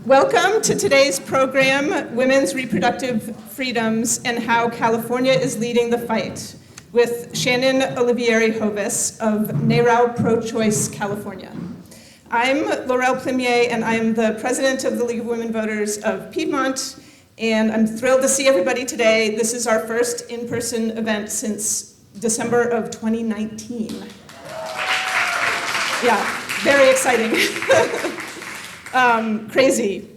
Welcome to today's program, Women's Reproductive Freedoms and How California is Leading the Fight, with Shannon Olivieri Hovis of NARAL Pro Choice California. I'm Laurel Plimier, and I'm the president of the League of Women Voters of Piedmont, and I'm thrilled to see everybody today. This is our first in-person event since December of 2019. Yeah, very exciting. Crazy.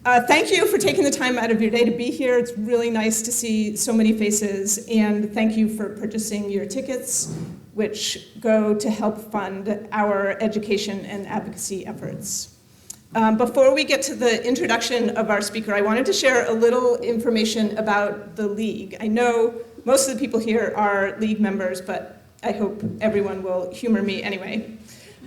Thank you for taking the time out of your day to be here. It's really nice to see so many faces, and thank you for purchasing your tickets, which go to help fund our education and advocacy efforts. Before we get to the introduction of our speaker, I wanted to share a little information about the League. I know most of the people here are League members, but I hope everyone will humor me anyway.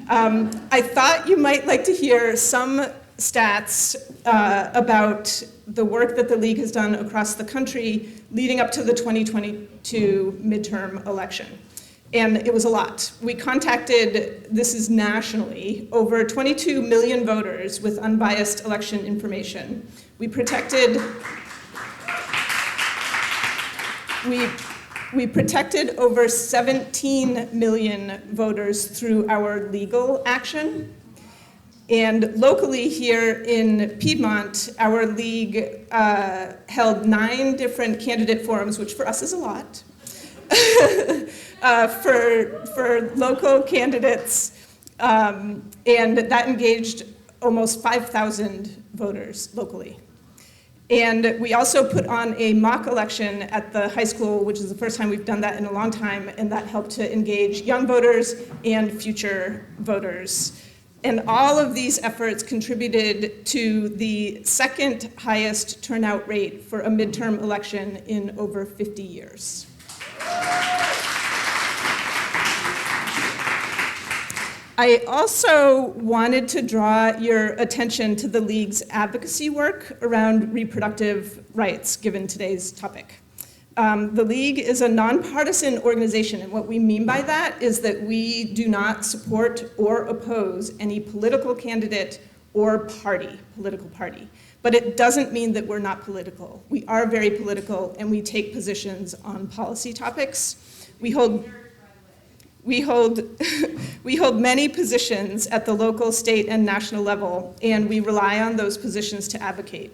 I thought you might like to hear some stats about the work that the League has done across the country leading up to the 2022 midterm election. And it was a lot. We contacted, this is nationally, over 22 million voters with unbiased election information. We protected over 17 million voters through our legal action. And locally here in Piedmont, our league held 9 different candidate forums, which for us is a lot, for local candidates. And that engaged almost 5,000 voters locally. And we also put on a mock election at the high school, which is the first time we've done that in a long time, and that helped to engage young voters and future voters. And all of these efforts contributed to the second highest turnout rate for a midterm election in over 50 years. I also wanted to draw your attention to the League's advocacy work around reproductive rights, given today's topic. The League is a nonpartisan organization, and what we mean by that is that we do not support or oppose any political candidate or political party. But it doesn't mean that we're not political. We are very political, and we take positions on policy topics. We hold many positions at the local, state, and national level, and we rely on those positions to advocate.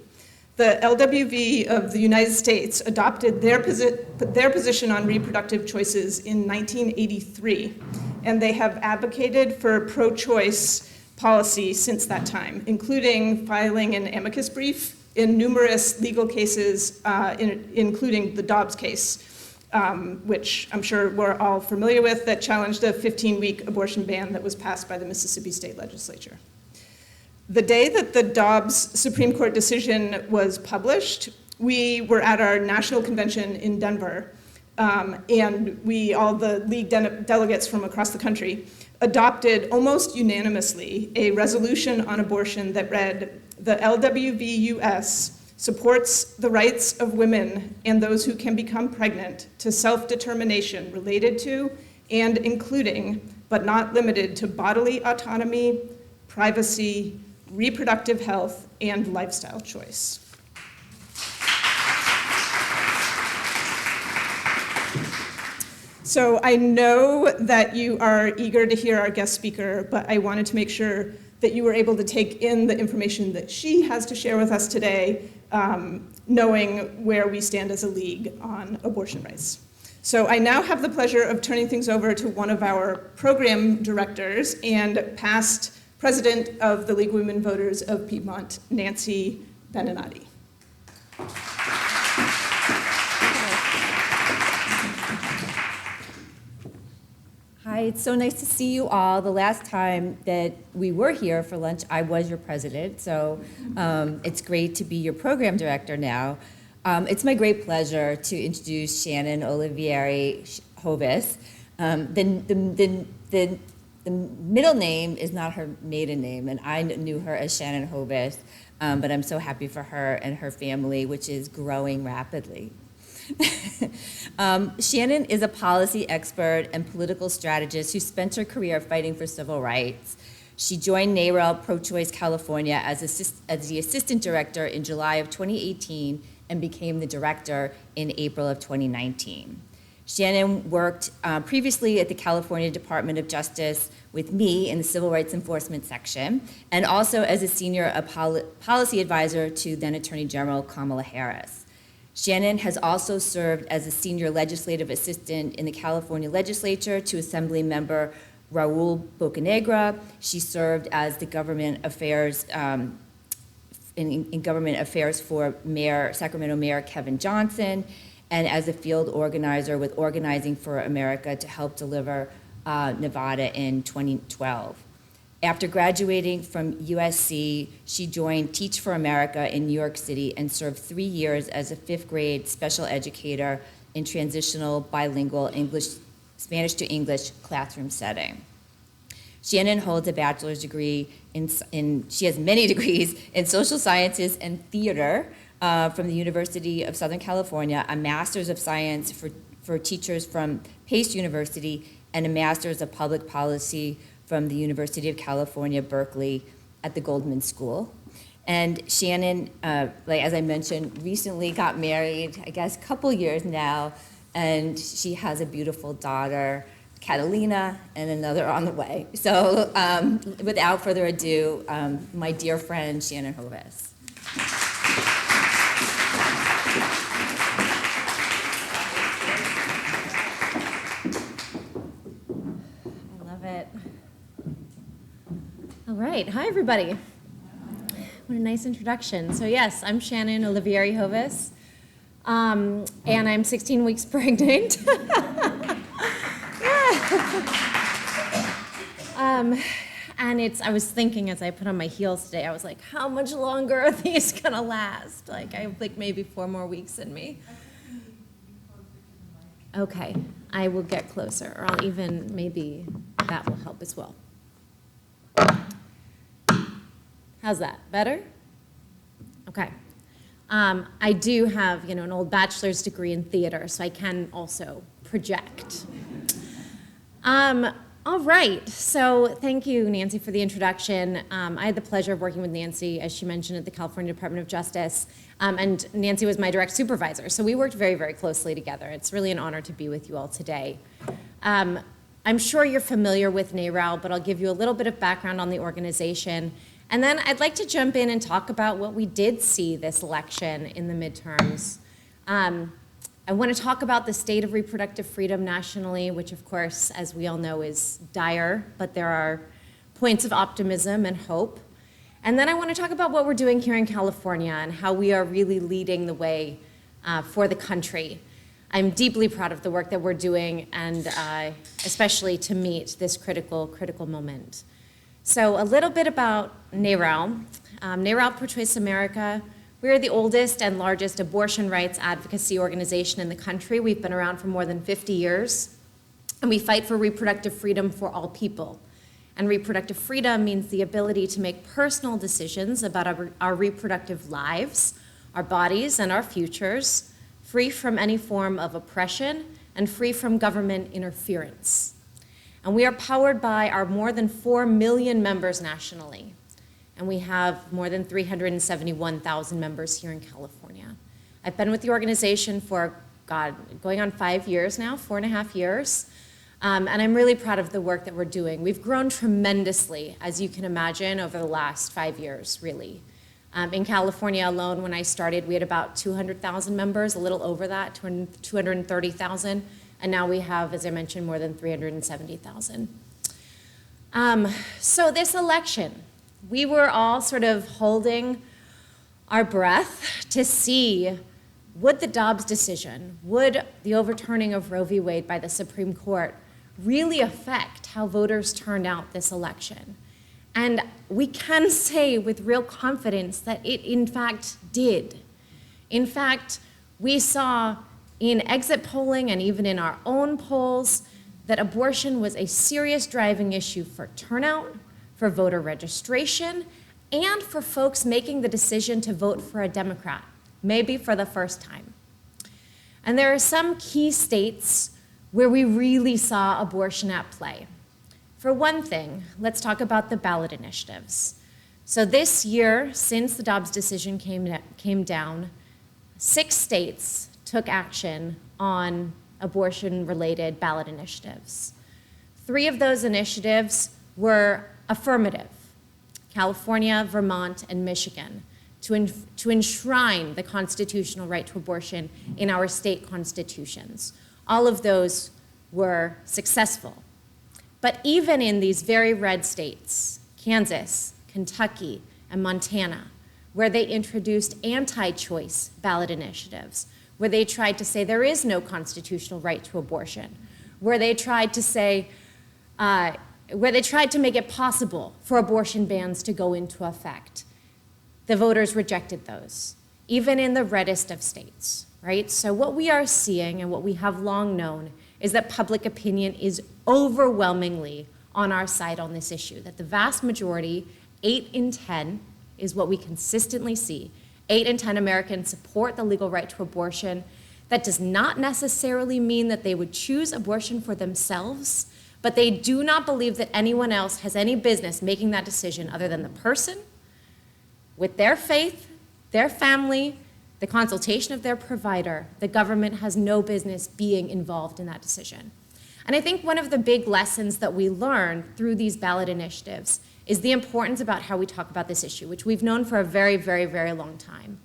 The LWV of the United States adopted their position on reproductive choices in 1983, and they have advocated for pro-choice policy since that time, including filing an amicus brief in numerous legal cases, including the Dobbs case, which I'm sure we're all familiar with, that challenged a 15-week abortion ban that was passed by the Mississippi State Legislature. The day that the Dobbs Supreme Court decision was published, we were at our national convention in Denver, and all the League delegates from across the country adopted almost unanimously a resolution on abortion that read, "The LWVUS supports the rights of women and those who can become pregnant to self-determination related to and including, but not limited to, bodily autonomy, privacy, reproductive health, and lifestyle choice." So I know that you are eager to hear our guest speaker, but I wanted to make sure that you were able to take in the information that she has to share with us today, knowing where we stand as a league on abortion rights. So I now have the pleasure of turning things over to one of our program directors and past president of the League of Women Voters of Piedmont, Nancy Beninati. Hi, it's so nice to see you all. The last time that we were here for lunch, I was your president, so it's great to be your program director now. It's my great pleasure to introduce Shannon Olivieri Hovis. The middle name is not her maiden name, and I knew her as Shannon Hovis, but I'm so happy for her and her family, which is growing rapidly. Shannon is a policy expert and political strategist who spent her career fighting for civil rights. She joined NARAL Pro Choice California as the assistant director in July of 2018 and became the director in April of 2019. Shannon worked previously at the California Department of Justice with me in the Civil Rights Enforcement section, and also as a senior policy advisor to then Attorney General Kamala Harris. Shannon has also served as a senior legislative assistant in the California legislature to Assembly Member Raul Bocanegra. She served as the government affairs in government affairs for Sacramento Mayor Kevin Johnson, and as a field organizer with Organizing for America to help deliver Nevada in 2012. After graduating from USC, she joined Teach for America in New York City and served 3 years as a 5th grade special educator in transitional bilingual Spanish to English classroom setting. Shannon holds a bachelor's degree she has many degrees in social sciences and theater from the University of Southern California, a master's of science for teachers from Pace University, and a master's of public policy from the University of California, Berkeley at the Goldman School. And Shannon, as I mentioned, recently got married, I guess a couple years now, and she has a beautiful daughter, Catalina, and another on the way. So without further ado, my dear friend, Shannon Hovis. I love it. All right, hi everybody. What a nice introduction. So yes, I'm Shannon Olivieri Hovis, and I'm 16 weeks pregnant. And I was thinking as I put on my heels today, I was like, how much longer are these gonna last? Like, I have like maybe 4 more weeks in me. Okay, I will get closer, or I'll even, maybe that will help as well. How's that, better? Okay. I do have, an old bachelor's degree in theater, so I can also project. All right, so thank you, Nancy, for the introduction. I had the pleasure of working with Nancy, as she mentioned, at the California Department of Justice, and Nancy was my direct supervisor, so we worked very, very closely together. It's really an honor to be with you all today. I'm sure you're familiar with NARAL, but I'll give you a little bit of background on the organization, and then I'd like to jump in and talk about what we did see this election in the midterms. I want to talk about the state of reproductive freedom nationally, which of course, as we all know, is dire, but there are points of optimism and hope. And then I want to talk about what we're doing here in California and how we are really leading the way for the country. I'm deeply proud of the work that we're doing, and especially to meet this critical moment. So a little bit about NARAL. NARAL Pro Choice America. We are the oldest and largest abortion rights advocacy organization in the country. We've been around for more than 50 years, and we fight for reproductive freedom for all people. And reproductive freedom means the ability to make personal decisions about our reproductive lives, our bodies, and our futures, free from any form of oppression and free from government interference. And we are powered by our more than 4 million members nationally. And we have more than 371,000 members here in California. I've been with the organization for, going on 5 years now, 4.5 years. And I'm really proud of the work that we're doing. We've grown tremendously, as you can imagine, over the last 5 years, really. In California alone, when I started, we had about 200,000 members, a little over that, 230,000. And now we have, as I mentioned, more than 370,000. So this election, we were all sort of holding our breath to see, would the Dobbs decision, would the overturning of Roe v. Wade by the Supreme Court really affect how voters turned out this election? And we can say with real confidence that it in fact did. In fact, we saw in exit polling and even in our own polls that abortion was a serious driving issue for turnout, for voter registration, and for folks making the decision to vote for a Democrat, maybe for the first time. And there are some key states where we really saw abortion at play. For one thing, let's talk about the ballot initiatives. So this year, since the Dobbs decision came down, 6 states took action on abortion-related ballot initiatives. 3 of those initiatives were affirmative: California, Vermont, and Michigan, to enshrine the constitutional right to abortion in our state constitutions. All of those were successful. But even in these very red states, Kansas, Kentucky, and Montana, where they introduced anti-choice ballot initiatives, where they tried to say there is no constitutional right to abortion, where they tried to say, where they tried to make it possible for abortion bans to go into effect, the voters rejected those, even in the reddest of states, right? So what we are seeing and what we have long known is that public opinion is overwhelmingly on our side on this issue, that the vast majority, 8 in 10, is what we consistently see. 8 in 10 Americans support the legal right to abortion. That does not necessarily mean that they would choose abortion for themselves, but they do not believe that anyone else has any business making that decision other than the person, with their faith, their family, the consultation of their provider. The government has no business being involved in that decision. And I think one of the big lessons that we learn through these ballot initiatives is the importance about how we talk about this issue, which we've known for a very, very, very long time.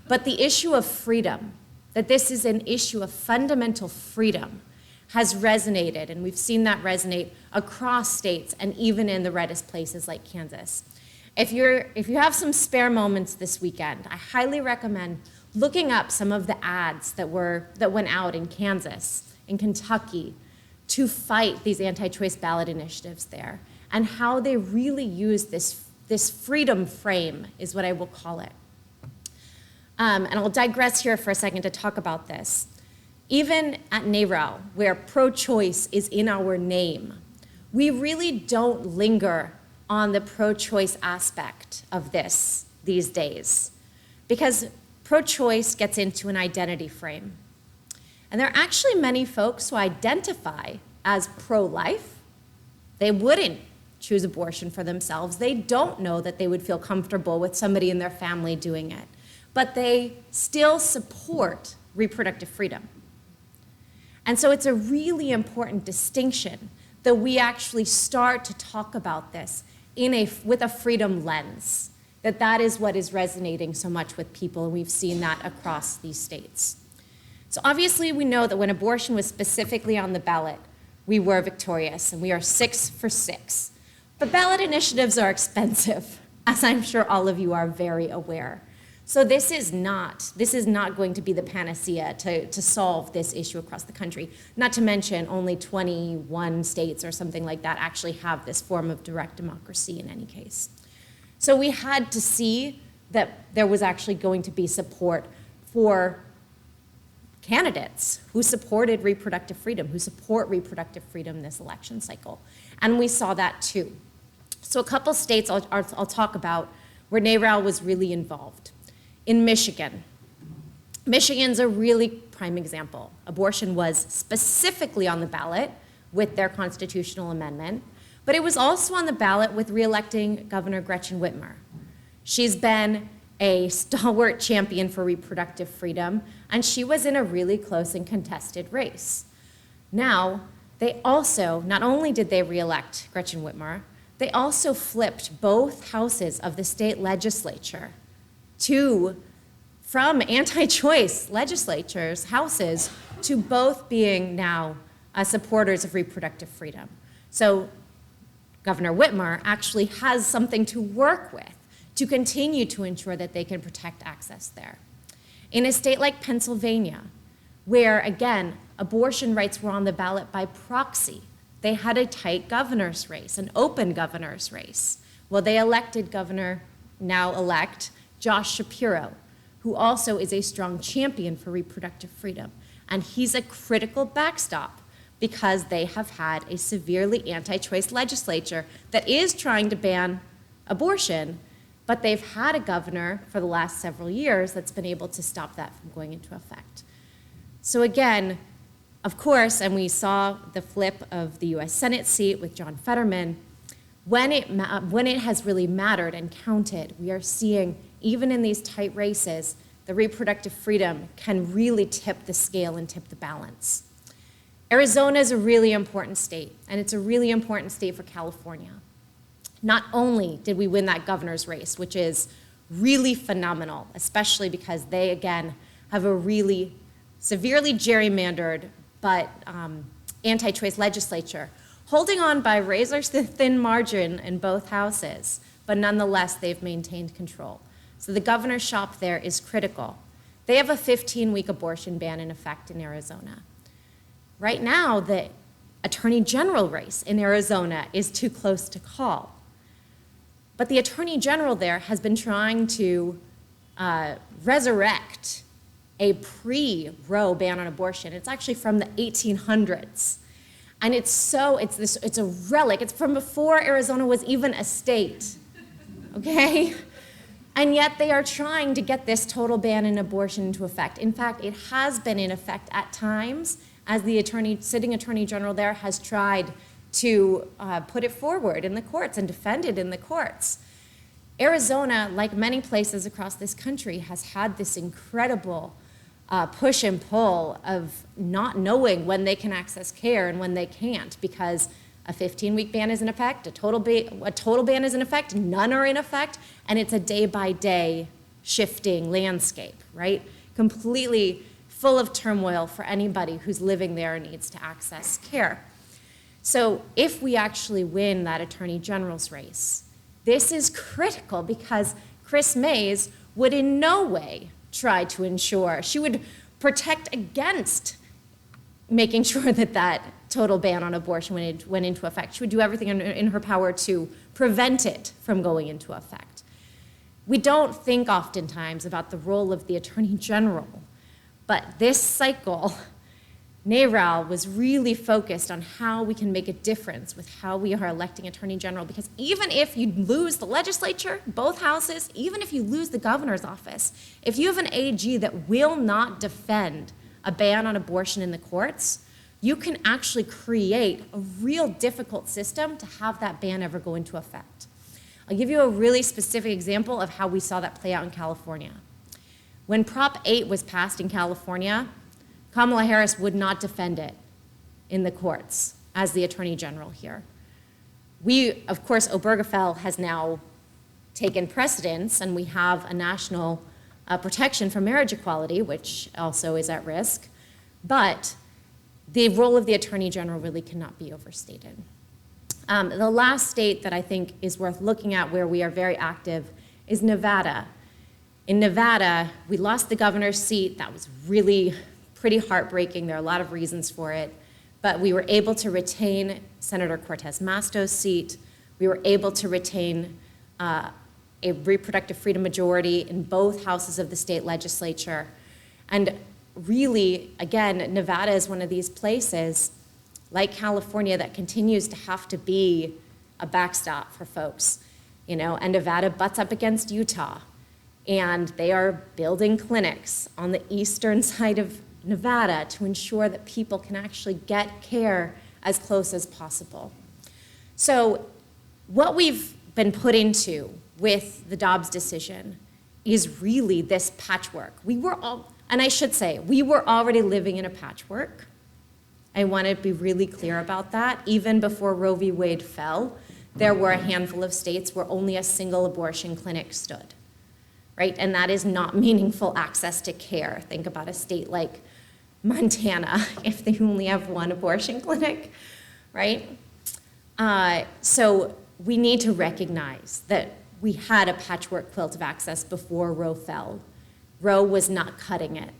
But the issue of freedom, that this is an issue of fundamental freedom, has resonated, and we've seen that resonate across states and even in the reddest places like Kansas. If you have some spare moments this weekend, I highly recommend looking up some of the ads that went out in Kansas, in Kentucky, to fight these anti-choice ballot initiatives there, and how they really use this freedom frame, is what I will call it. And I'll digress here for a second to talk about this. Even at NARAL, where pro-choice is in our name, we really don't linger on the pro-choice aspect of this these days, because pro-choice gets into an identity frame. And there are actually many folks who identify as pro-life. They wouldn't choose abortion for themselves. They don't know that they would feel comfortable with somebody in their family doing it, but they still support reproductive freedom. And so it's a really important distinction that we actually start to talk about this with a freedom lens, that is what is resonating so much with people, and we've seen that across these states. So obviously we know that when abortion was specifically on the ballot, we were victorious, and we are 6 for 6. But ballot initiatives are expensive, as I'm sure all of you are very aware. So this is not going to be the panacea to solve this issue across the country. Not to mention only 21 states or something like that actually have this form of direct democracy in any case. So we had to see that there was actually going to be support for candidates who supported reproductive freedom, who support reproductive freedom this election cycle. And we saw that too. So a couple states I'll talk about where NARAL was really involved. In Michigan, Michigan's a really prime example. Abortion was specifically on the ballot with their constitutional amendment, but it was also on the ballot with re-electing Governor Gretchen Whitmer. She's been a stalwart champion for reproductive freedom, and she was in a really close and contested race. Now, they also, not only did they re-elect Gretchen Whitmer, they also flipped both houses of the state legislature from anti-choice legislatures, houses, to both being now supporters of reproductive freedom. So Governor Whitmer actually has something to work with to continue to ensure that they can protect access there. In a state like Pennsylvania, where, again, abortion rights were on the ballot by proxy, they had a tight governor's race, an open governor's race. Well, they elected Governor, now-elect, Josh Shapiro, who also is a strong champion for reproductive freedom. And he's a critical backstop because they have had a severely anti-choice legislature that is trying to ban abortion, but they've had a governor for the last several years that's been able to stop that from going into effect. So again, Of course, and we saw the flip of the US Senate seat with John Fetterman, when it has really mattered and counted, we are seeing, even in these tight races, the reproductive freedom can really tip the scale and tip the balance. Arizona is a really important state, and it's a really important state for California. Not only did we win that governor's race, which is really phenomenal, especially because they, again, have a really severely gerrymandered but anti-choice legislature, holding on by razor-thin margin in both houses, but nonetheless, they've maintained control. So the governor's shop there is critical. They have a 15-week abortion ban in effect in Arizona. Right now, the attorney general race in Arizona is too close to call. But the attorney general there has been trying to resurrect a pre-Roe ban on abortion. It's actually from the 1800s. And it's a relic. It's from before Arizona was even a state, okay? And yet they are trying to get this total ban on abortion into effect. In fact, it has been in effect at times, as the sitting attorney general there has tried to put it forward in the courts and defend it in the courts. Arizona, like many places across this country, has had this incredible push and pull of not knowing when they can access care and when they can't, because a 15-week ban is in effect, a total ban is in effect, none are in effect, and it's a day-by-day shifting landscape, right? Completely full of turmoil for anybody who's living there and needs to access care. So if we actually win that attorney general's race, this is critical because Chris Mays would in no way try to ensure, she would protect against making sure that that total ban on abortion went into effect. She would do everything in her power to prevent it from going into effect. We don't think oftentimes about the role of the attorney general, but this cycle, NARAL was really focused on how we can make a difference with how we are electing attorney general, because even if you lose the legislature, both houses, even if you lose the governor's office, if you have an AG that will not defend a ban on abortion in the courts, you can actually create a real difficult system to have that ban ever go into effect. I'll give you a really specific example of how we saw that play out in California. When Prop 8 was passed in California, Kamala Harris would not defend it in the courts as the attorney general here. Of course, Obergefell has now taken precedence, and we have a national protection for marriage equality, which also is at risk, but the role of the attorney general really cannot be overstated. The last state that I think is worth looking at where we are very active is Nevada. In Nevada, we lost the governor's seat. That was really pretty heartbreaking. There are a lot of reasons for it. But we were able to retain Senator Cortez Masto's seat. We were able to retain a reproductive freedom majority in both houses of the state legislature. And really, again, Nevada is one of these places, like California, that continues to have to be a backstop for folks. And Nevada butts up against Utah. And they are building clinics on the eastern side of Nevada to ensure that people can actually get care as close as possible. So what we've been put into with the Dobbs decision is really this patchwork. And I should say, we were already living in a patchwork. I want to be really clear about that. Even before Roe v. Wade fell, there were a handful of states where only a single abortion clinic stood, right? And that is not meaningful access to care. Think about a state like Montana, if they only have one abortion clinic, right? So we need to recognize that we had a patchwork quilt of access before Roe fell. Roe was not cutting it.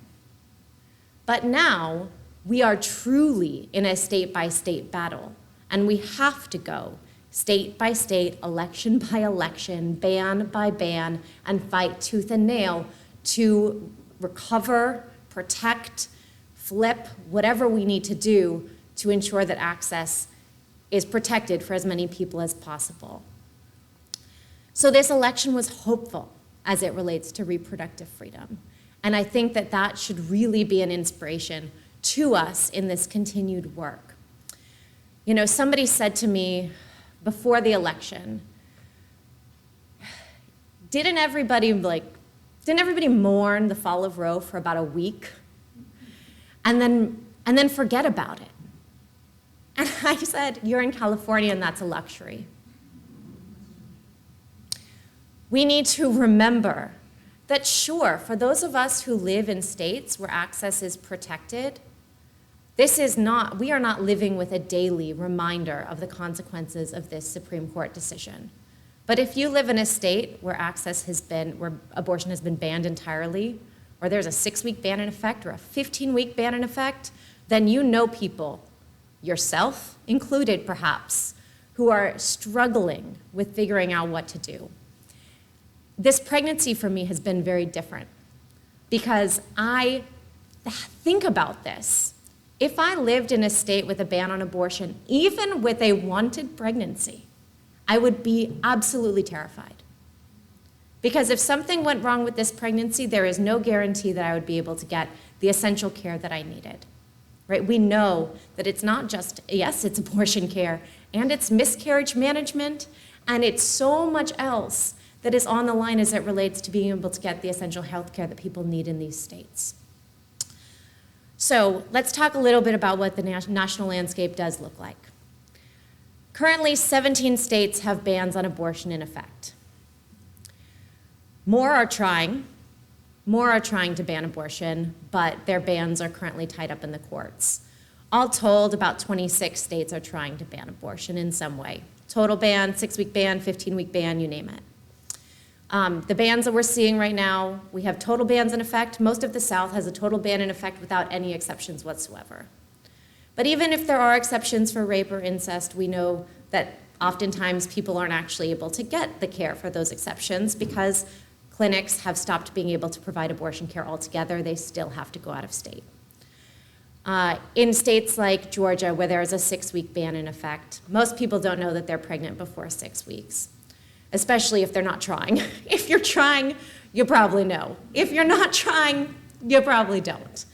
But now we are truly in a state-by-state battle, and we have to go state by state, election by election, ban by ban, and fight tooth and nail to recover, protect, flip, whatever we need to do to ensure that access is protected for as many people as possible. So this election was hopeful as it relates to reproductive freedom. And I think that that should really be an inspiration to us in this continued work. You know, somebody said to me before the election, didn't everybody mourn the fall of Roe for about a week and then forget about it? And I said, you're in California and that's a luxury. We need to remember that sure, for those of us who live in states where access is protected, we are not living with a daily reminder of the consequences of this Supreme Court decision. But if you live in a state where where abortion has been banned entirely, or there's a 6-week ban in effect or a 15-week ban in effect, then you know people, yourself included perhaps, who are struggling with figuring out what to do. This pregnancy for me has been very different because I think about this. If I lived in a state with a ban on abortion, even with a wanted pregnancy, I would be absolutely terrified. Because if something went wrong with this pregnancy, there is no guarantee that I would be able to get the essential care that I needed. Right? We know that it's not just, yes, it's abortion care, and it's miscarriage management, and it's so much else that is on the line as it relates to being able to get the essential health care that people need in these states. So let's talk a little bit about what the national landscape does look like. Currently, 17 states have bans on abortion in effect. More are trying to ban abortion, but their bans are currently tied up in the courts. All told, about 26 states are trying to ban abortion in some way. Total ban, 6-week ban, 15-week ban, you name it. The bans that we're seeing right now, we have total bans in effect. Most of the South has a total ban in effect without any exceptions whatsoever. But even if there are exceptions for rape or incest, we know that oftentimes people aren't actually able to get the care for those exceptions because clinics have stopped being able to provide abortion care altogether. They still have to go out of state. In states like Georgia, where there is a 6-week ban in effect, most people don't know that they're pregnant before 6 weeks, especially if they're not trying. If you're trying, you probably know. If you're not trying, you probably don't.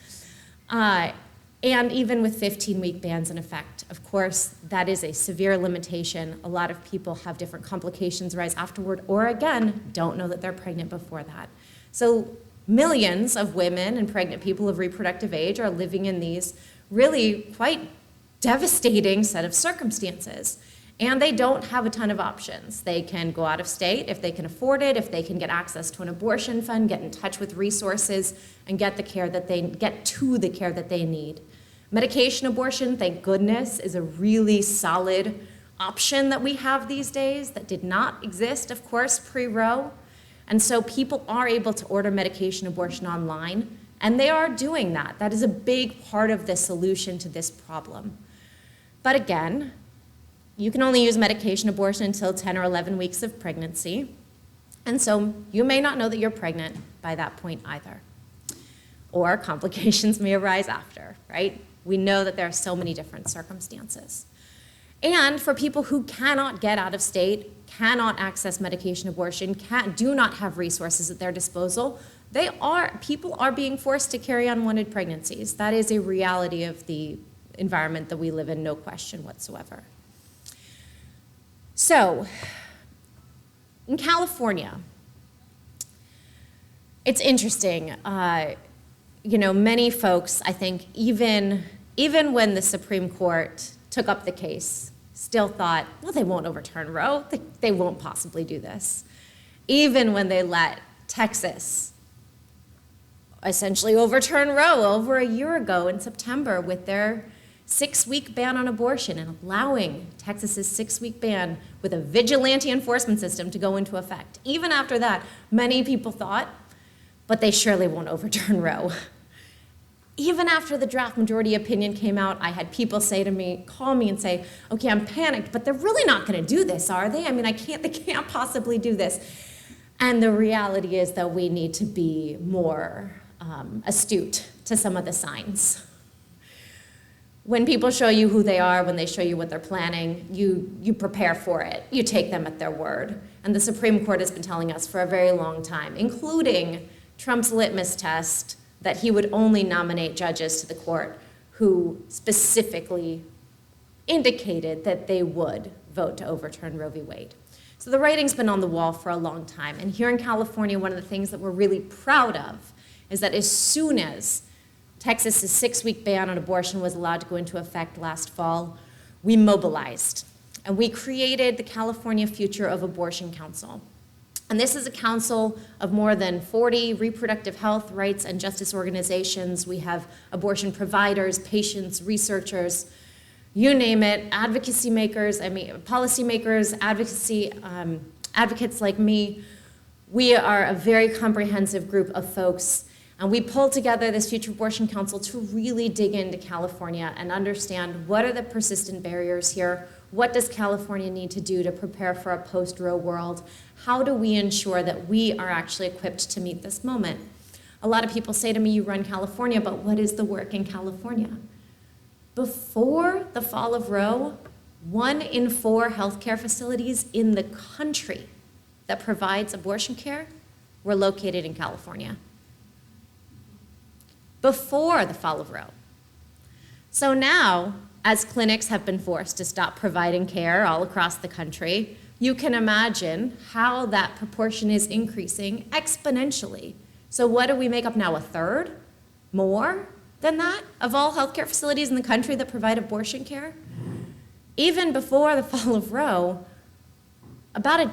And even with 15-week bans in effect, of course, that is a severe limitation. A lot of people have different complications arise afterward, or again, don't know that they're pregnant before that. So millions of women and pregnant people of reproductive age are living in these really quite devastating set of circumstances. And they don't have a ton of options. They can go out of state if they can afford it, if they can get access to an abortion fund, get in touch with resources, and get to the care that they need. Medication abortion, thank goodness, is a really solid option that we have these days that did not exist, of course, pre-Roe. And so people are able to order medication abortion online, and they are doing that. That is a big part of the solution to this problem. But again, you can only use medication abortion until 10 or 11 weeks of pregnancy. And so you may not know that you're pregnant by that point either. Or complications may arise after, right? We know that there are so many different circumstances. And for people who cannot get out of state, cannot access medication abortion, do not have resources at their disposal, people are being forced to carry unwanted pregnancies. That is a reality of the environment that we live in, no question whatsoever. So, in California, it's interesting. Many folks, I think, even when the Supreme Court took up the case, still thought, well, they won't overturn Roe. They won't possibly do this. Even when they let Texas essentially overturn Roe over a year ago in September with their 6-week ban on abortion and allowing Texas's 6-week ban with a vigilante enforcement system to go into effect. Even after that, many people thought, but they surely won't overturn Roe. Even after the draft majority opinion came out, I had people call me and say, okay, I'm panicked, but they're really not gonna do this, are they? I mean, they can't possibly do this. And the reality is that we need to be more astute to some of the signs. When people show you who they are, when they show you what they're planning, you prepare for it. You take them at their word. And the Supreme Court has been telling us for a very long time, including Trump's litmus test, that he would only nominate judges to the court who specifically indicated that they would vote to overturn Roe v. Wade. So the writing's been on the wall for a long time. And here in California, one of the things that we're really proud of is that as soon as Texas's 6-week ban on abortion was allowed to go into effect last fall, we mobilized. And we created the California Future of Abortion Council. And this is a council of more than 40 reproductive health, rights, and justice organizations. We have abortion providers, patients, researchers, you name it, advocacy makers, policymakers, advocates like me. We are a very comprehensive group of folks, and we pulled together this Future Abortion Council to really dig into California and understand what are the persistent barriers here, what does California need to do to prepare for a post-Roe world, how do we ensure that we are actually equipped to meet this moment. A lot of people say to me, you run California, but what is the work in California? Before the fall of Roe, 1 in 4 healthcare facilities in the country that provides abortion care were located in California. Before the fall of Roe. So now, as clinics have been forced to stop providing care all across the country, you can imagine how that proportion is increasing exponentially. So what do we make up now, 1/3? More than that of all healthcare facilities in the country that provide abortion care? Even before the fall of Roe, about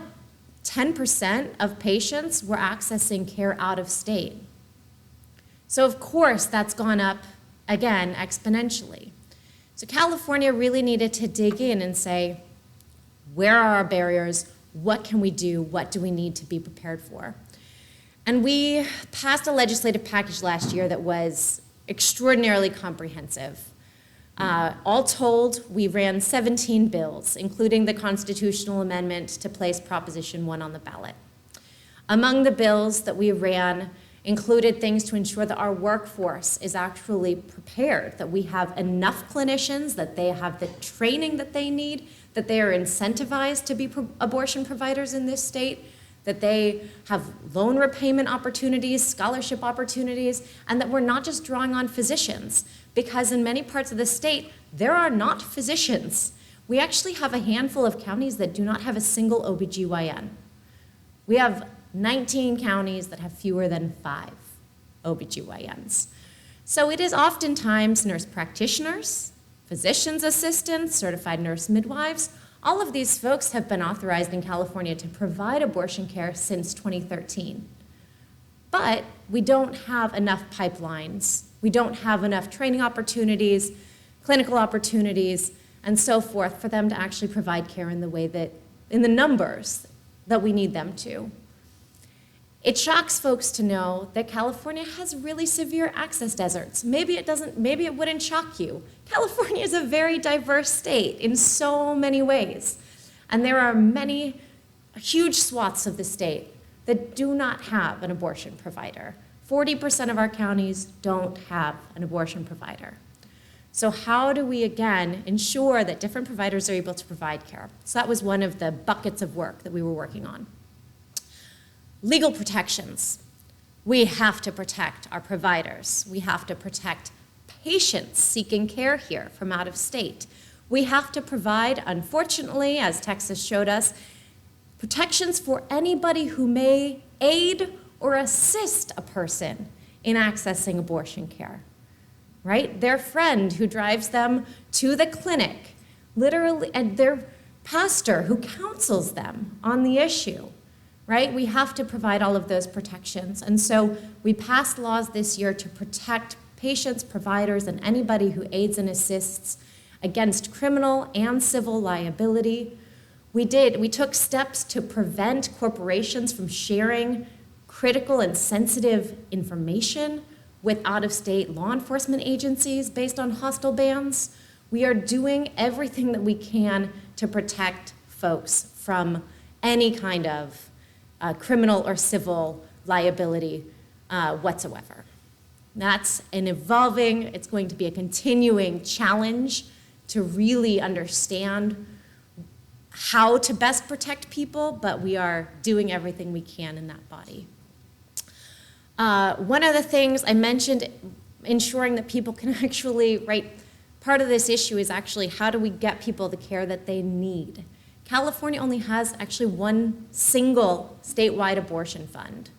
10% of patients were accessing care out of state. So of course that's gone up again exponentially. So California really needed to dig in and say, where are our barriers? What can we do? What do we need to be prepared for? And we passed a legislative package last year that was extraordinarily comprehensive. All told, we ran 17 bills, including the constitutional amendment to place Proposition 1 on the ballot. Among the bills that we ran included things to ensure that our workforce is actually prepared, that we have enough clinicians, that they have the training that they need, that they are incentivized to be abortion providers in this state, that they have loan repayment opportunities, scholarship opportunities, and that we're not just drawing on physicians, because in many parts of the state, there are not physicians. We actually have a handful of counties that do not have a single OBGYN. We have 19 counties that have fewer than 5 OBGYNs. So it is oftentimes nurse practitioners, physician's assistants, certified nurse midwives. All of these folks have been authorized in California to provide abortion care since 2013. But we don't have enough pipelines. We don't have enough training opportunities, clinical opportunities, and so forth for them to actually provide care in the way that, in the numbers that we need them to. It shocks folks to know that California has really severe access deserts. Maybe it wouldn't shock you. California is a very diverse state in so many ways. And there are many huge swaths of the state that do not have an abortion provider. 40% of our counties don't have an abortion provider. So how do we, again, ensure that different providers are able to provide care? So that was one of the buckets of work that we were working on. Legal protections. We have to protect our providers. We have to protect patients seeking care here from out of state. We have to provide, unfortunately, as Texas showed us, protections for anybody who may aid or assist a person in accessing abortion care, right? Their friend who drives them to the clinic, literally, and their pastor who counsels them on the issue. Right? We have to provide all of those protections. And so we passed laws this year to protect patients, providers, and anybody who aids and assists against criminal and civil liability. We took steps to prevent corporations from sharing critical and sensitive information with out-of-state law enforcement agencies based on hostile bans. We are doing everything that we can to protect folks from any kind of criminal or civil liability whatsoever. That's an evolving, it's going to be a continuing challenge to really understand how to best protect people, but we are doing everything we can in that body. One of the things I mentioned ensuring that people can actually, right, part of this issue is actually how do we get people the care that they need? California only has actually one single statewide abortion fund.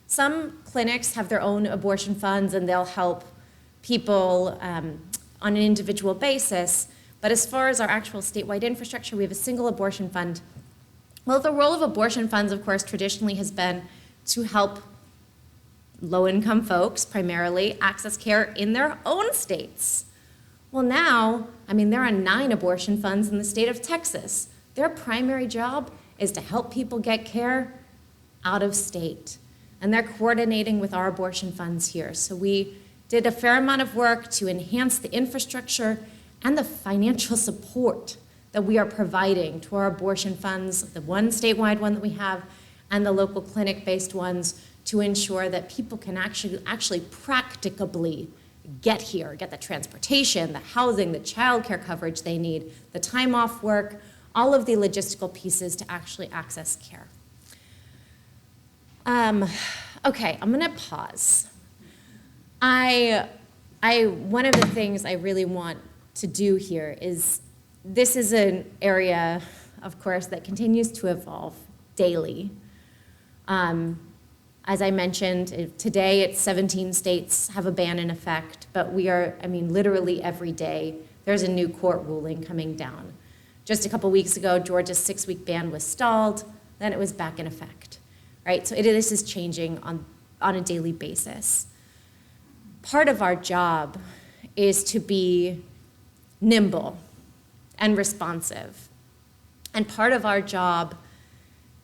Some clinics have their own abortion funds and they'll help people on an individual basis, but as far as our actual statewide infrastructure, we have a single abortion fund. Well, the role of abortion funds, of course, traditionally has been to help low-income folks, primarily, access care in their own states. Well, now, I mean, there are 9 abortion funds in the state of Texas. Their primary job is to help people get care out of state. And they're coordinating with our abortion funds here. So we did a fair amount of work to enhance the infrastructure and the financial support that we are providing to our abortion funds, the one statewide one that we have, and the local clinic-based ones, to ensure that people can actually practicably get here, get the transportation, the housing, the childcare coverage they need, the time off work, all of the logistical pieces to actually access care. Okay, I'm gonna pause. One of the things I really want to do here is, this is an area, of course, that continues to evolve daily. As I mentioned, today it's 17 states have a ban in effect, but we are, I mean, literally every day, there's a new court ruling coming down. Just a couple weeks ago, Georgia's 6-week ban was stalled, then it was back in effect, right? So this is changing on a daily basis. Part of our job is to be nimble and responsive. And part of our job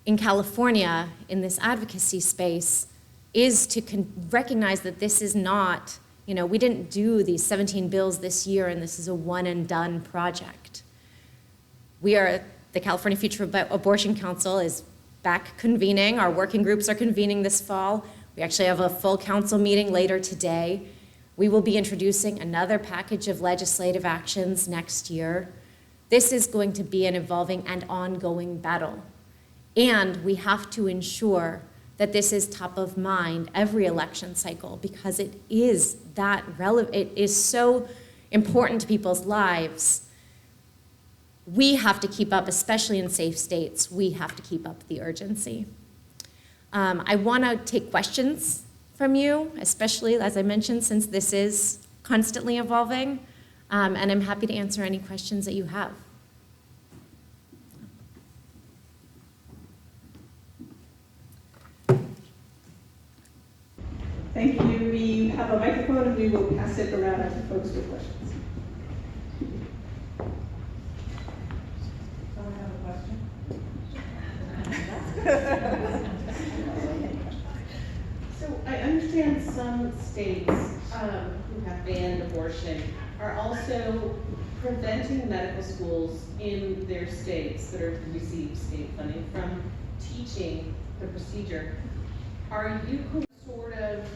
in California, in this advocacy space, is to recognize that this is not, we didn't do these 17 bills this year and this is a one and done project. The California Future Abortion Council is back convening. Our working groups are convening this fall. We actually have a full council meeting later today. We will be introducing another package of legislative actions next year. This is going to be an evolving and ongoing battle. And we have to ensure that this is top of mind every election cycle, because it is that relevant, it is so important to people's lives. We have to keep up, especially in safe states, we have to keep up the urgency. I want to take questions from you, especially, as I mentioned, since this is constantly evolving, and I'm happy to answer any questions that you have. Thank you. We have a microphone and we will pass it around to folks with questions. Someone have a question? So I understand some states who have banned abortion are also preventing medical schools in their states that are to receive state funding from teaching the procedure. Are you sort of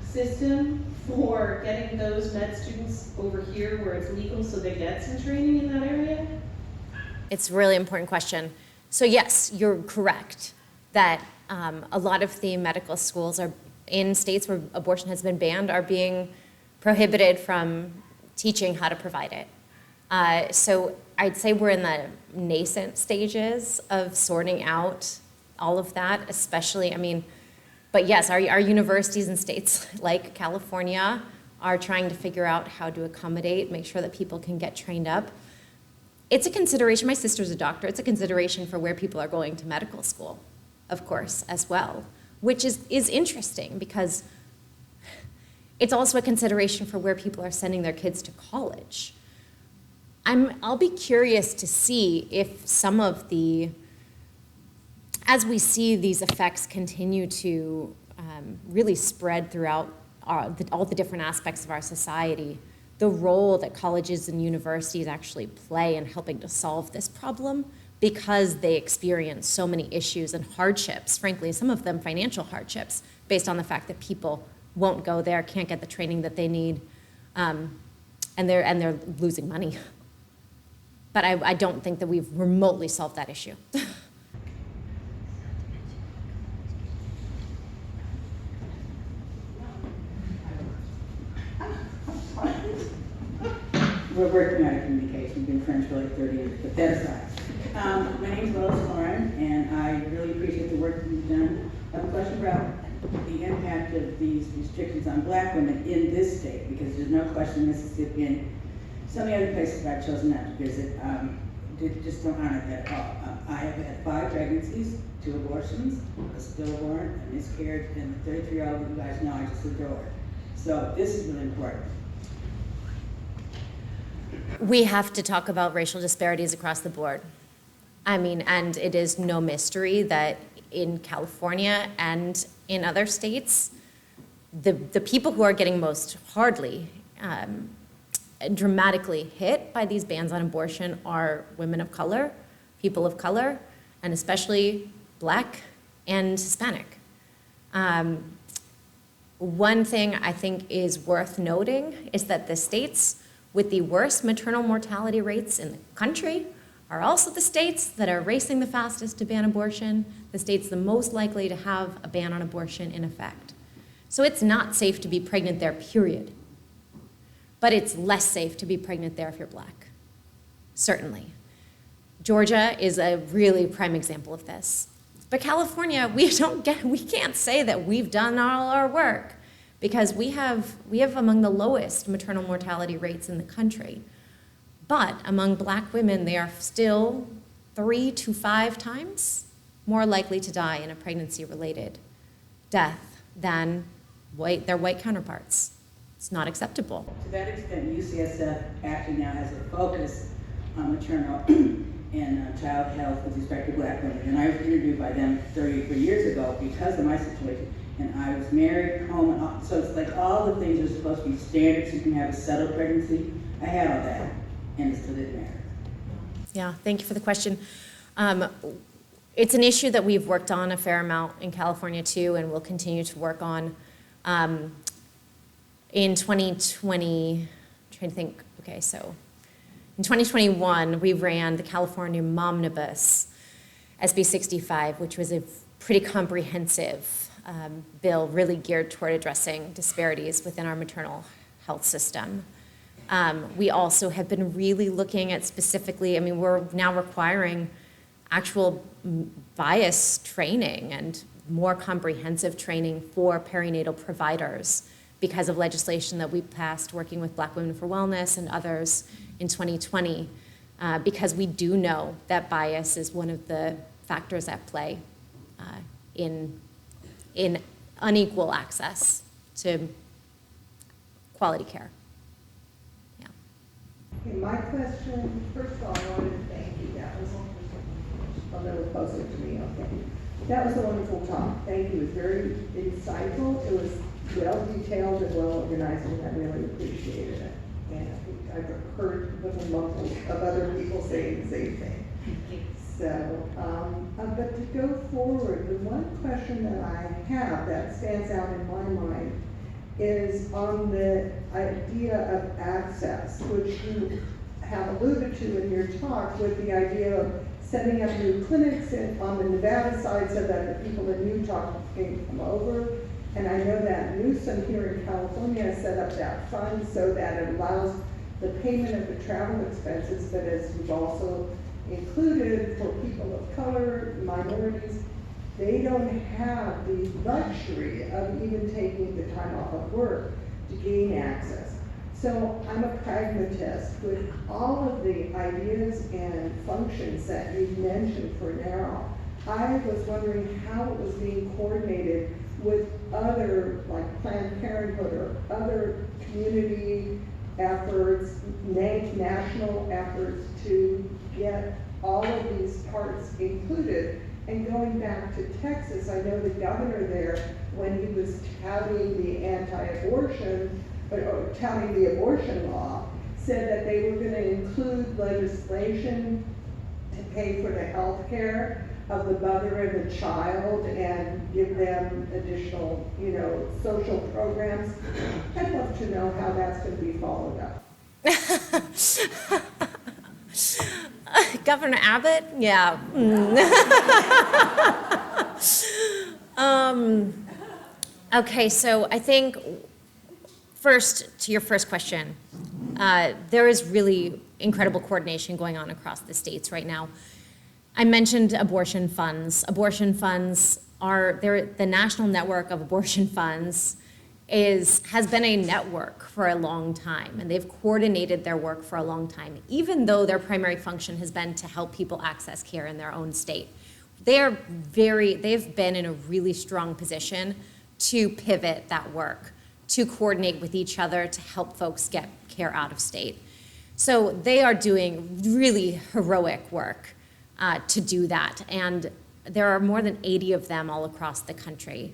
system for getting those med students over here where it's legal so they get some training in that area? It's a really important question. So yes, you're correct that a lot of the medical schools are in states where abortion has been banned are being prohibited from teaching how to provide it. So I'd say we're in the nascent stages of sorting out all of that, especially, but yes, our universities in states like California are trying to figure out how to accommodate, make sure that people can get trained up. It's a consideration, my sister's a doctor, it's a consideration for where people are going to medical school, of course, as well, which is interesting because it's also a consideration for where people are sending their kids to college. I'll be curious to see if some of as we see these effects continue to really spread throughout all the different aspects of our society, the role that colleges and universities actually play in helping to solve this problem, because they experience so many issues and hardships, frankly, some of them financial hardships, based on the fact that people won't go there, can't get the training that they need, and they're losing money. But I don't think that we've remotely solved that issue. we're working on a communication. We've been friends for like 30 years, but that aside. My name's Lois Lauren, and I really appreciate the work that you've done. I have a question about the impact of these restrictions on black women in this state, because there's no question Mississippi and some of the other places that I've chosen not to visit just don't honor that at all. I have had 5 pregnancies, 2 abortions, a stillborn, a miscarriage, and the 33-year-old that you guys know I just adore. So this is really important. We have to talk about racial disparities across the board. I mean, and it is no mystery that in California and in other states, the people who are getting most hardly, dramatically hit by these bans on abortion are women of color, people of color, and especially Black and Hispanic. One thing I think is worth noting is that the states with the worst maternal mortality rates in the country are also the states that are racing the fastest to ban abortion, the states the most likely to have a ban on abortion in effect. So it's not safe to be pregnant there, period. But it's less safe to be pregnant there if you're Black, certainly. Georgia is a really prime example of this. But California, we can't say that we've done all our work, because we have among the lowest maternal mortality rates in the country. But among Black women, they are still 3 to 5 times more likely to die in a pregnancy-related death than their white counterparts. It's not acceptable. To that extent, UCSF actually now has a focus on maternal and child health with respect to Black women. And I was interviewed by them 33 years ago because of my situation. And I was married, home, and so it's like all the things are supposed to be standard so you can have a settled pregnancy. I had all that, and it still didn't matter. Yeah, thank you for the question. It's an issue that we've worked on a fair amount in California too, and we'll continue to work on. In 2020, I'm trying to think, okay, so in 2021, we ran the California Momnibus, SB 65, which was a pretty comprehensive bill really geared toward addressing disparities within our maternal health system. We also have been really looking at specifically, I mean, we're now requiring actual bias training and more comprehensive training for perinatal providers because of legislation that we passed working with Black Women for Wellness and others in 2020, because we do know that bias is one of the factors at play in unequal access to quality care. Yeah. Okay, my question, first of all, I wanted to thank you. That was a little closer to me, okay. That was a wonderful talk. Thank you. It was very insightful. It was well detailed and well organized, and I really appreciated it. And I think I've heard little mumbles of other people saying the same thing. So, but to go forward, the one question that I have that stands out in my mind is on the idea of access, which you have alluded to in your talk with the idea of setting up new clinics on the Nevada side so that the people in Utah can come over. And I know that Newsom here in California set up that fund so that it allows the payment of the travel expenses, but as you've also included for people of color, minorities, they don't have the luxury of even taking the time off of work to gain access. So I'm a pragmatist. With all of the ideas and functions that you've mentioned for NARAL, I was wondering how it was being coordinated with other, like Planned Parenthood or other community efforts, national efforts to get all of these parts included. And going back to Texas, I know the governor there, when he was touting the anti-abortion, or touting the abortion law, said that they were going to include legislation to pay for the health care of the mother and the child and give them additional, social programs. I'd love to know how that's going to be followed up. Governor Abbott? Yeah. Okay, so I think first, to your first question, there is really incredible coordination going on across the states right now. I mentioned abortion funds. Abortion funds the national network of abortion funds has been a network for a long time, and they've coordinated their work for a long time, even though their primary function has been to help people access care in their own state. They've been in a really strong position to pivot that work, to coordinate with each other to help folks get care out of state. So they are doing really heroic work to do that, and there are more than 80 of them all across the country.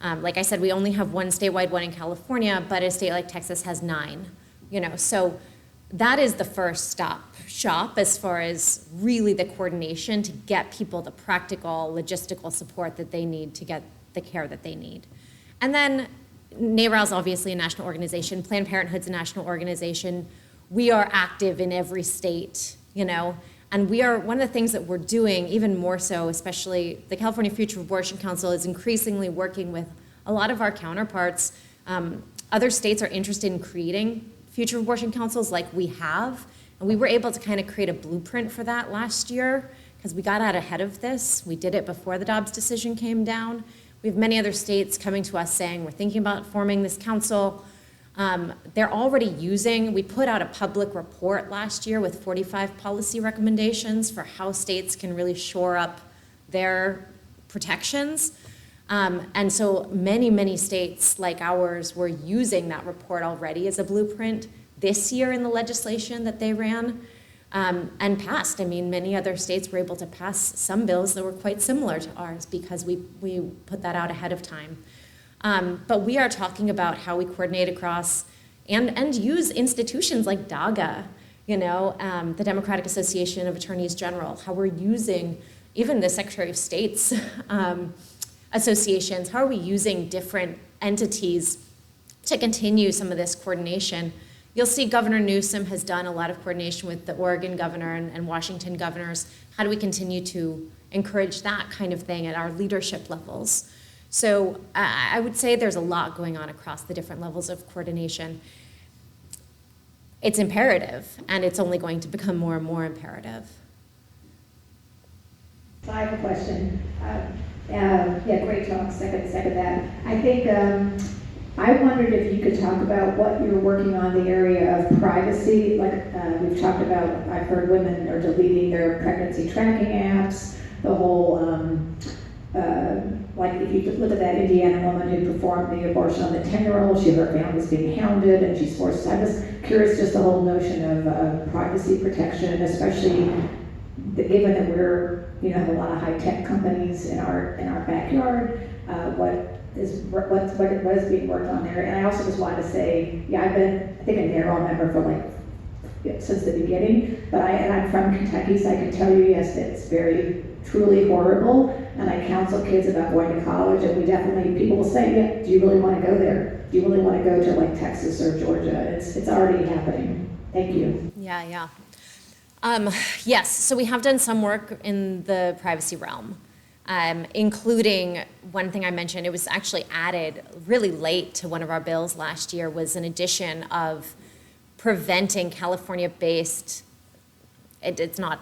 Like I said, we only have one statewide one in California, but a state like Texas has 9. So that is the first shop as far as really the coordination to get people the practical, logistical support that they need to get the care that they need. And then NARAL is obviously a national organization. Planned Parenthood's a national organization. We are active in every state, and we are, one of the things that we're doing, even more so, especially the California Future Abortion Council is increasingly working with a lot of our counterparts. Other states are interested in creating future abortion councils like we have, and we were able to kind of create a blueprint for that last year because we got out ahead of this. We did it before the Dobbs decision came down. We have many other states coming to us saying, we're thinking about forming this council. They're already we put out a public report last year with 45 policy recommendations for how states can really shore up their protections. And so many states like ours were using that report already as a blueprint this year in the legislation that they ran and passed. I mean, many other states were able to pass some bills that were quite similar to ours because we put that out ahead of time. But we are talking about how we coordinate across and use institutions like DAGA, the Democratic Association of Attorneys General, how we're using even the Secretary of State's associations, how are we using different entities to continue some of this coordination. You'll see Governor Newsom has done a lot of coordination with the Oregon governor and Washington governors. How do we continue to encourage that kind of thing at our leadership levels? So I would say there's a lot going on across the different levels of coordination. It's imperative, and it's only going to become more and more imperative. So I have a question. Yeah, great talk, second that. I think, I wondered if you could talk about what you're working on the area of privacy. Like we've talked about, I've heard women are deleting their pregnancy tracking apps, the whole, like if you look at that Indiana woman who performed the abortion on the 10-year-old, her family was being hounded and she's forced. I was curious just the whole notion of privacy protection, especially given that we're, have a lot of high-tech companies in our backyard. What is being worked on there? And I also just wanted to say, yeah, I've been, I think, a NARAL member for since the beginning, but I'm from Kentucky, so I can tell you, yes, it's very truly horrible, and I counsel kids about going to college, and people will say, yeah, do you really want to go there? Do you really want to go to like Texas or Georgia? It's already happening. Thank you. Yeah. Yes, so we have done some work in the privacy realm, including one thing I mentioned, it was actually added really late to one of our bills last year, was an addition of preventing California-based, it's not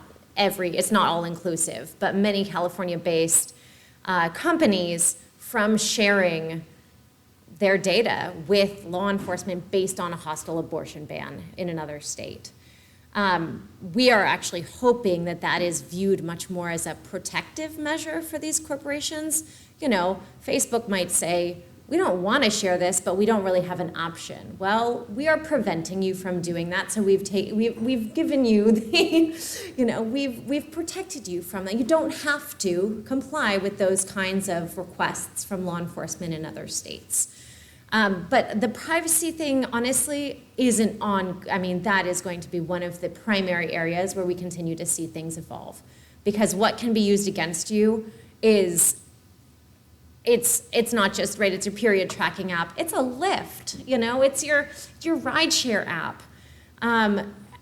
all inclusive, but many California-based companies from sharing their data with law enforcement based on a hostile abortion ban in another state. We are actually hoping that is viewed much more as a protective measure for these corporations. Facebook might say, we don't want to share this, but we don't really have an option. Well, we are preventing you from doing that, so we've given you the, we've protected you from that. You don't have to comply with those kinds of requests from law enforcement in other states. But the privacy thing, honestly, that is going to be one of the primary areas where we continue to see things evolve. Because what can be used against you is, it's not just, right, it's your period tracking app, it's a Lyft, it's your rideshare app.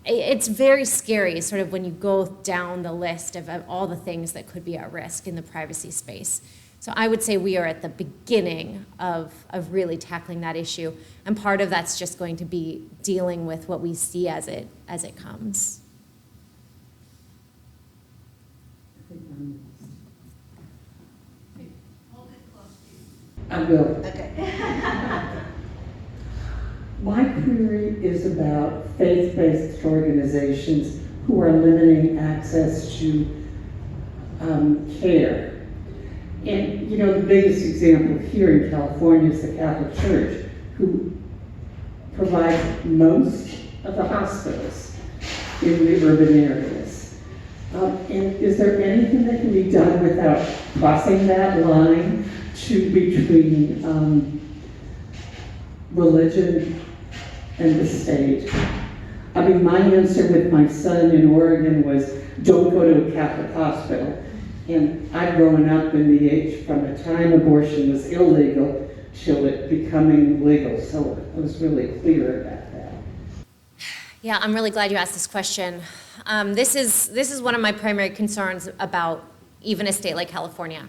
It's very scary, sort of, when you go down the list of all the things that could be at risk in the privacy space. So I would say we are at the beginning of really tackling that issue. And part of that's just going to be dealing with what we see as it comes. I will. Okay. My query is about faith-based organizations who are limiting access to care. And, you know, the biggest example here in California is the Catholic Church, who provides most of the hospitals in the urban areas. And is there anything that can be done without crossing that line between religion and the state? I mean, my answer with my son in Oregon was, don't go to a Catholic hospital. And I've grown up in the age from the time abortion was illegal till it becoming legal. So I was really clear about that. Yeah, I'm really glad you asked this question. This is one of my primary concerns about even a state like California.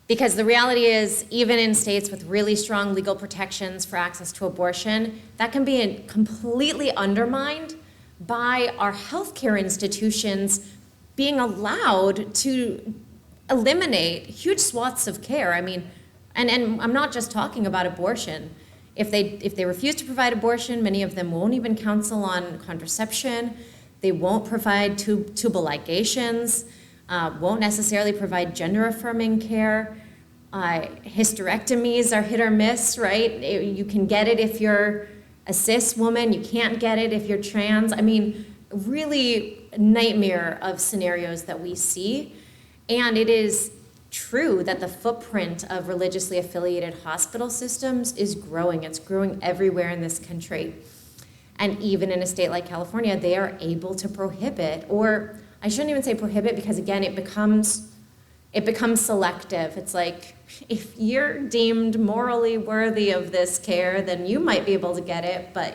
Because the reality is, even in states with really strong legal protections for access to abortion, that can be completely undermined by our healthcare institutions being allowed to eliminate huge swaths of care. I mean, and I'm not just talking about abortion. If they refuse to provide abortion, many of them won't even counsel on contraception. They won't provide tubal ligations, won't necessarily provide gender-affirming care. Hysterectomies are hit or miss, right? You can get it if you're a cis woman. You can't get it if you're trans. I mean, really nightmare of scenarios that we see. And it is true that the footprint of religiously affiliated hospital systems is growing. It's growing everywhere in this country. And even in a state like California, they are able to prohibit, or I shouldn't even say prohibit, because again, it becomes selective. It's like, if you're deemed morally worthy of this care, then you might be able to get it, but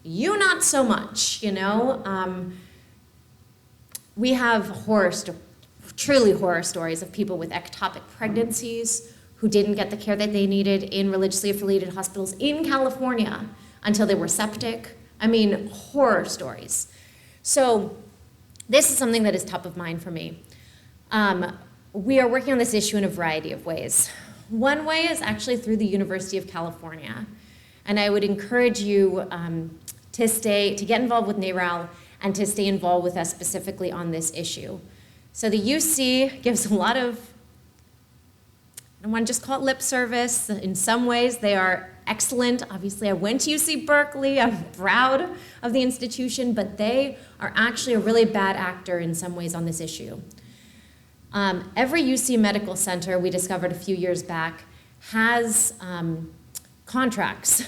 you not so much, you know? We have truly horror stories of people with ectopic pregnancies who didn't get the care that they needed in religiously affiliated hospitals in California until they were septic. I mean, horror stories. So this is something that is top of mind for me. We are working on this issue in a variety of ways. One way is actually through the University of California. And I would encourage you to get involved with NARAL and to stay involved with us specifically on this issue. So the UC gives a lot of, I don't want to just call it lip service. In some ways, they are excellent. Obviously, I went to UC Berkeley. I'm proud of the institution, but they are actually a really bad actor in some ways on this issue. Every UC medical center, we discovered a few years back, has contracts,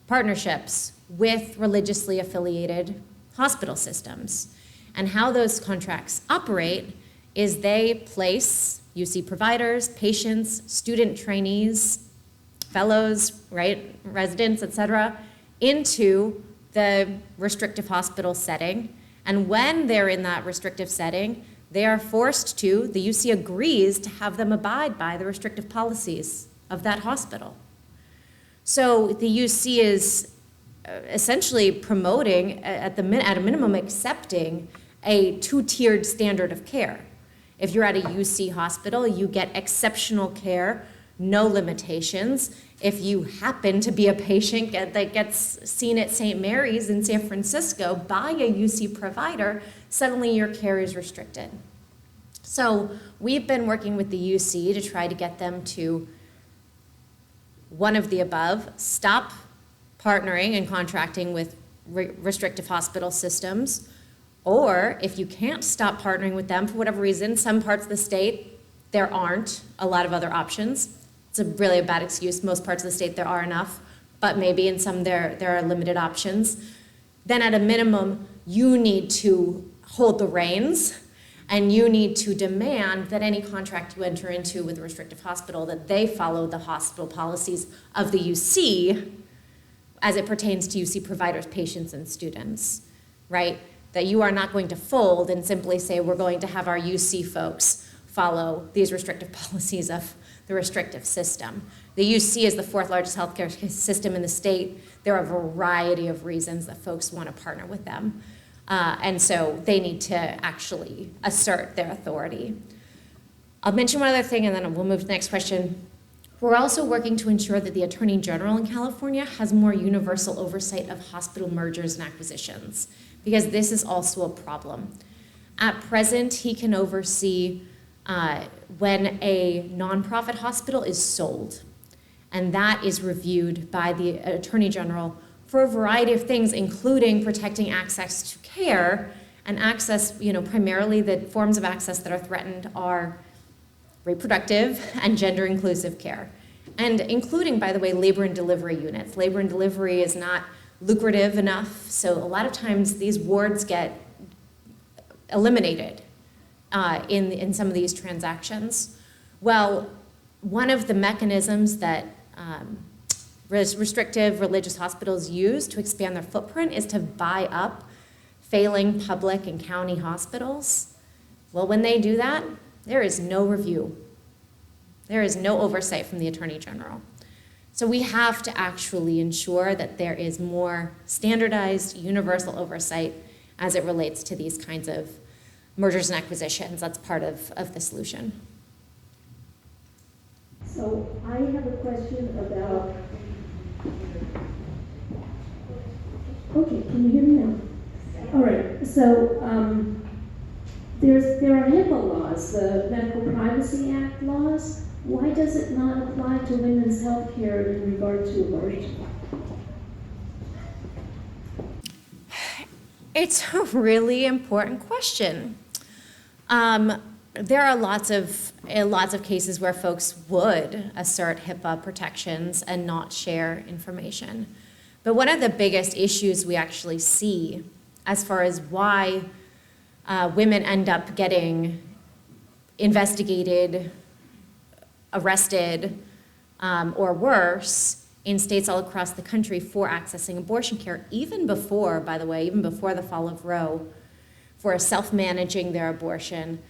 partnerships with religiously affiliated hospital systems. And how those contracts operate is they place UC providers, patients, student trainees, fellows, right, residents, et cetera, into the restrictive hospital setting. And when they're in that restrictive setting, they are forced to, the UC agrees to have them abide by the restrictive policies of that hospital. So the UC is essentially promoting, at a minimum, accepting a two-tiered standard of care. If you're at a UC hospital, you get exceptional care, no limitations. If you happen to be a patient that gets seen at St. Mary's in San Francisco by a UC provider, suddenly your care is restricted. So we've been working with the UC to try to get them to one of the above, stop partnering and contracting with restrictive hospital systems, or if you can't stop partnering with them for whatever reason, some parts of the state, there aren't a lot of other options. It's really a bad excuse. Most parts of the state there are enough, but maybe in some there are limited options. Then at a minimum, you need to hold the reins, and you need to demand that any contract you enter into with a restrictive hospital, that they follow the hospital policies of the UC as it pertains to UC providers, patients, and students, right? That you are not going to fold and simply say, we're going to have our UC folks follow these restrictive policies of the restrictive system. The UC is the 4th largest healthcare system in the state. There are a variety of reasons that folks want to partner with them. And so they need to actually assert their authority. I'll mention one other thing and then we'll move to the next question. We're also working to ensure that the Attorney General in California has more universal oversight of hospital mergers and acquisitions, because this is also a problem. At present, he can oversee when a nonprofit hospital is sold, and that is reviewed by the Attorney General for a variety of things, including protecting access to care and access, primarily the forms of access that are threatened are reproductive and gender inclusive care, and including, by the way, labor and delivery units. Labor and delivery is not lucrative enough, so a lot of times these wards get eliminated in some of these transactions. Well, one of the mechanisms that restrictive religious hospitals use to expand their footprint is to buy up failing public and county hospitals. Well, when they do that, there is no review. There is no oversight from the Attorney General. So we have to actually ensure that there is more standardized, universal oversight as it relates to these kinds of mergers and acquisitions. That's part of the solution. So I have a question about, okay, can you hear me now? All right, so there are HIPAA laws, the Medical Privacy Act laws. Why does it not apply to women's health care in regard to abortion? It's a really important question. There are lots of cases where folks would assert HIPAA protections and not share information. But one of the biggest issues we actually see as far as why women end up getting investigated, arrested, or worse in states all across the country for accessing abortion care, even before, by the way, even before the fall of Roe, for self-managing their abortion,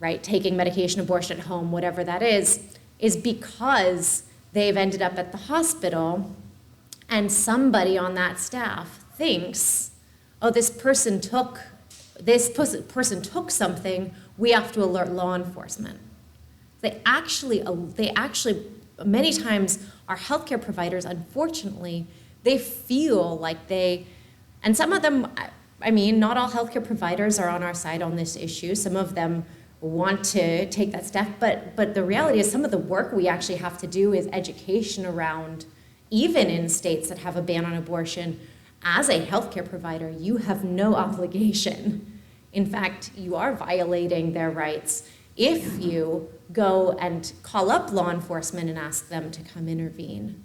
right, taking medication abortion at home, whatever that is because they've ended up at the hospital and somebody on that staff thinks, oh, this person took something, we have to alert law enforcement. They actually, many times, our healthcare providers, unfortunately, they feel like and some of them, not all healthcare providers are on our side on this issue. Some of them want to take that step, but the reality is some of the work we actually have to do is education around, even in states that have a ban on abortion, as a healthcare provider, you have no obligation. In fact, you are violating their rights if you go and call up law enforcement and ask them to come intervene.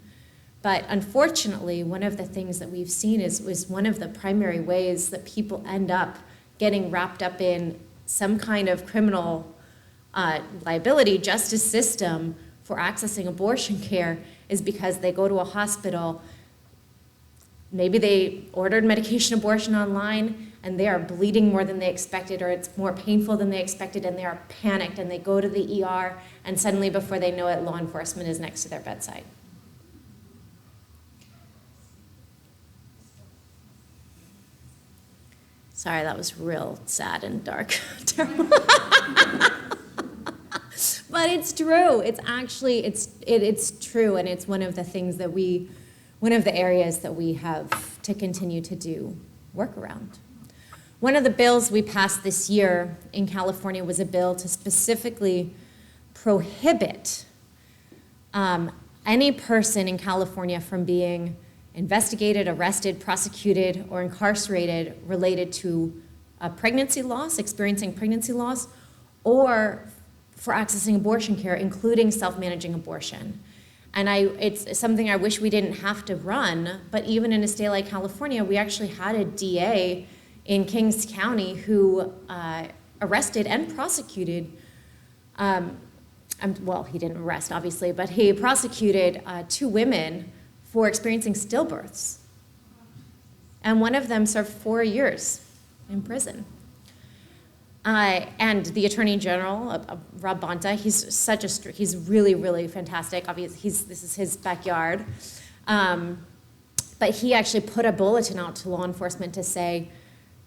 But unfortunately, one of the things that we've seen is one of the primary ways that people end up getting wrapped up in some kind of criminal liability justice system for accessing abortion care is because they go to a hospital, maybe they ordered medication abortion online and they are bleeding more than they expected, or it's more painful than they expected, and they are panicked, and they go to the ER, and suddenly before they know it, law enforcement is next to their bedside. Sorry, that was real sad and dark. But it's true. It's actually, it's true, and it's one of the things that one of the areas that we have to continue to do work around. One of the bills we passed this year in California was a bill to specifically prohibit any person in California from being investigated, arrested, prosecuted, or incarcerated related to pregnancy loss, experiencing pregnancy loss, or for accessing abortion care, including self-managing abortion. And it's something I wish we didn't have to run, but even in a state like California, we actually had a DA in Kings County who arrested and prosecuted, well, he didn't arrest, obviously, but he prosecuted 2 women for experiencing stillbirths. And one of them served 4 years in prison. And the Attorney General, Rob Bonta, he's really, really fantastic. Obviously, this is his backyard. But he actually put a bulletin out to law enforcement to say,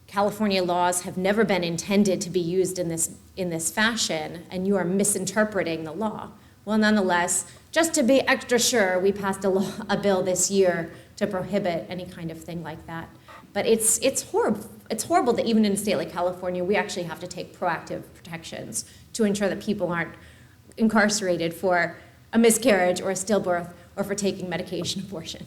California laws have never been intended to be used in this fashion, and you are misinterpreting the law. Well, nonetheless, just to be extra sure, we passed a bill this year to prohibit any kind of thing like that. But it's horrible. It's horrible that even in a state like California, we actually have to take proactive protections to ensure that people aren't incarcerated for a miscarriage or a stillbirth or for taking medication abortion.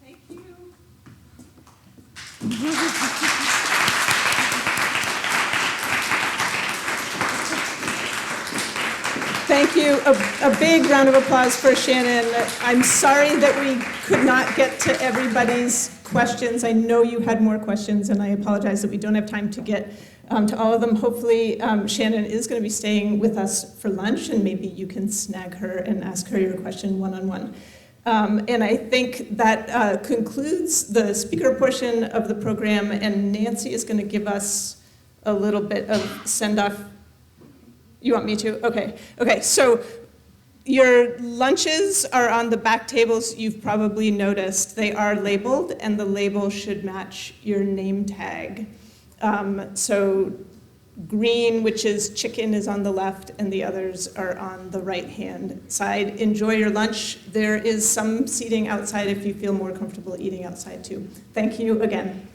Thank you. Thank you. A big round of applause for Shannon. I'm sorry that we could not get to everybody's questions. I know you had more questions, and I apologize that we don't have time to get to all of them. Hopefully, Shannon is going to be staying with us for lunch, and maybe you can snag her and ask her your question one-on-one. And I think that concludes the speaker portion of the program, and Nancy is going to give us a little bit of send-off. You want me to? Okay, so your lunches are on the back tables. You've probably noticed they are labeled, and the label should match your name tag. So green, which is chicken, is on the left, and the others are on the right-hand side. Enjoy your lunch. There is some seating outside if you feel more comfortable eating outside too. Thank you again.